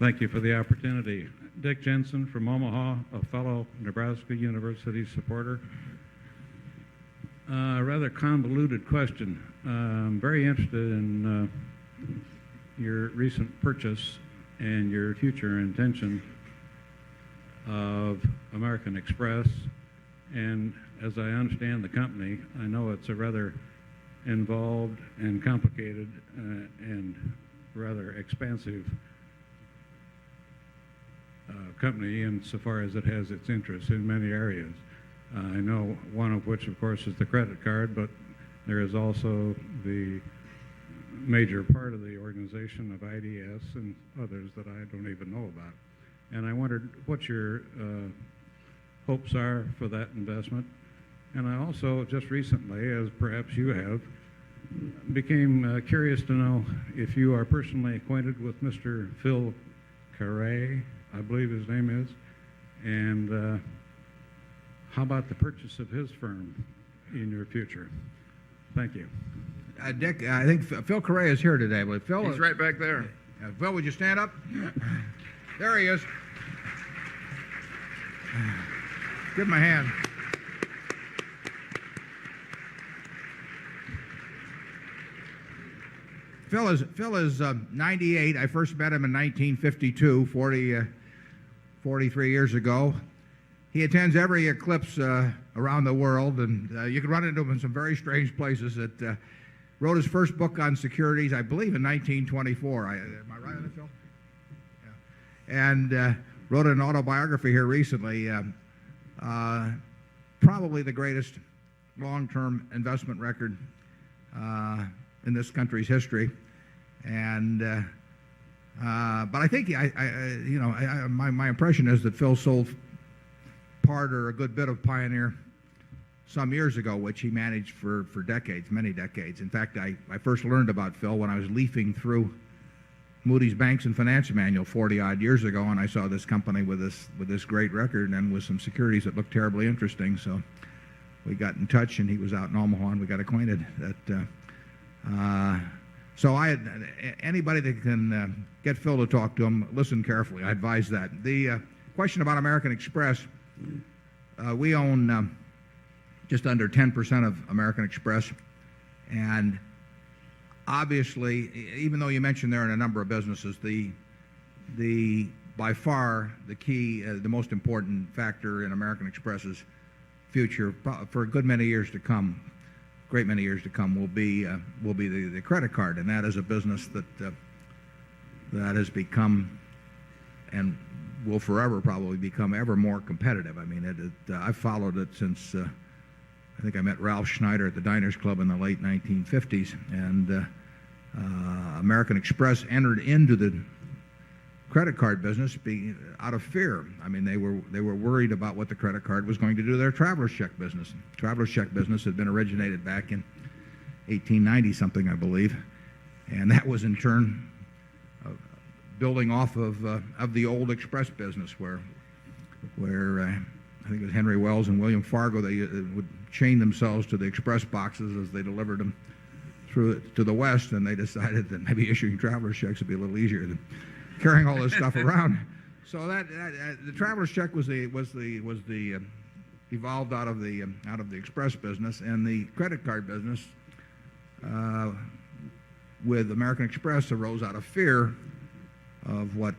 Thank you for the opportunity. Dick Jensen from Omaha, a fellow Nebraska University supporter. A rather convoluted question. I'm very interested in your recent purchase and your future intention of American Express. And as I understand the company, I know it's a rather involved and complicated and rather expansive company insofar as it has its interests in many areas. I know one of which, of course, is the credit card, but there is also the major part of the organization of IDS and others that I don't even know about. And I wondered what your hopes are for that investment. And I also, just recently, as perhaps you have, became curious to know if you are personally acquainted with Mr. Phil Carret, I believe his name is, and how about the purchase of his firm in your future? Thank you. Dick, I think Phil Carret is here today. But Phil, he's right back there. Phil, would you stand up? There he is. Give him a hand. Phil is 98. I first met him in 1952, 43 years ago. He attends every eclipse around the world, and you can run into him in some very strange places. Wrote his first book on securities, I believe, in 1924. Am I right on it, Phil? Yeah. And wrote an autobiography here recently. Probably the greatest long-term investment record in this country's history. And but I think my impression is that Phil sold part or a good bit of Pioneer some years ago, which he managed for decades, many decades. In fact, I first learned about Phil when I was leafing through Moody's Banks and Finance Manual 40-odd years ago, and I saw this company with this great record and with some securities that looked terribly interesting. So we got in touch, and he was out in Omaha, and we got acquainted. So anybody that can get Phil to talk to him, listen carefully. I advise that. The question about American Express, we own just under 10% of American Express, and obviously, even though you mentioned they're in a number of businesses, by far the key, the most important factor in American Express's future for a good many years to come, great many years to come, will be the credit card, and that is a business that has become and will forever probably become ever more competitive. I mean, I've followed it since I think I met Ralph Schneider at the Diners Club in the late 1950s, and American Express entered into the credit card business out of fear. I mean, they were worried about what the credit card was going to do to their traveler's check business. Traveler's check business had been originated back in 1890 something, I believe, and that was in turn building off of the old express business, where I think it was Henry Wells and William Fargo. They would chain themselves to the express boxes as they delivered them through to the West, and they decided that maybe issuing traveler's checks would be a little easier than carrying all this stuff around. So the traveler's check was evolved out of the express business, and the credit card business with American Express arose out of fear of what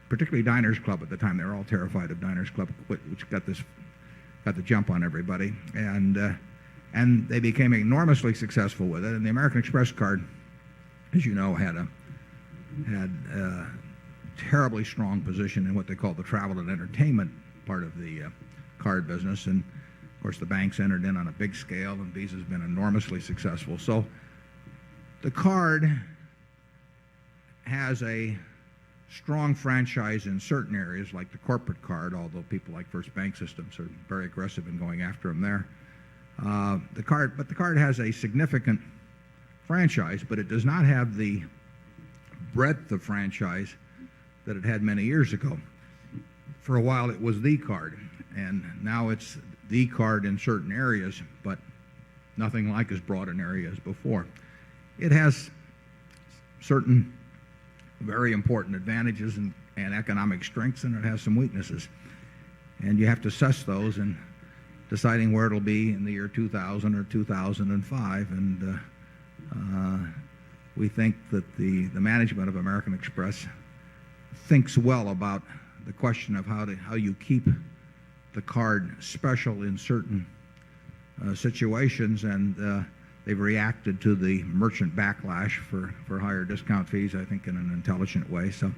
particularly Diners Club at the time. They were all terrified of Diners Club, which got the jump on everybody, and they became enormously successful with it. And the American Express card, as you know, had a terribly strong position in what they call the travel and entertainment part of the card business. And of course, the banks entered in on a big scale, and Visa's been enormously successful. So the card has a strong franchise in certain areas, like the corporate card, although people like First Bank Systems are very aggressive in going after them there. The card has a significant franchise, but it does not have the breadth of franchise that it had many years ago. For a while, it was the card, and now it's the card in certain areas, but nothing like as broad an area as before. It has certain very important advantages and economic strengths, and it has some weaknesses. And you have to assess those in deciding where it'll be in the year 2000 or 2005. And we think that the management of American Express thinks well about the question of how you keep the card special in certain situations, and they've reacted to the merchant backlash for higher discount fees, I think, in an intelligent way. So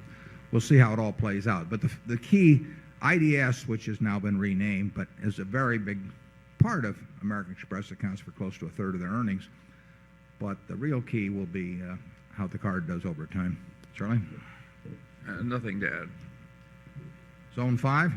we'll see how it all plays out. But the key, IDS, which has now been renamed, but is a very big part of American Express, accounts for close to a third of their earnings. But the real key will be how the card does over time. Charlie? Nothing to add. Zone 5?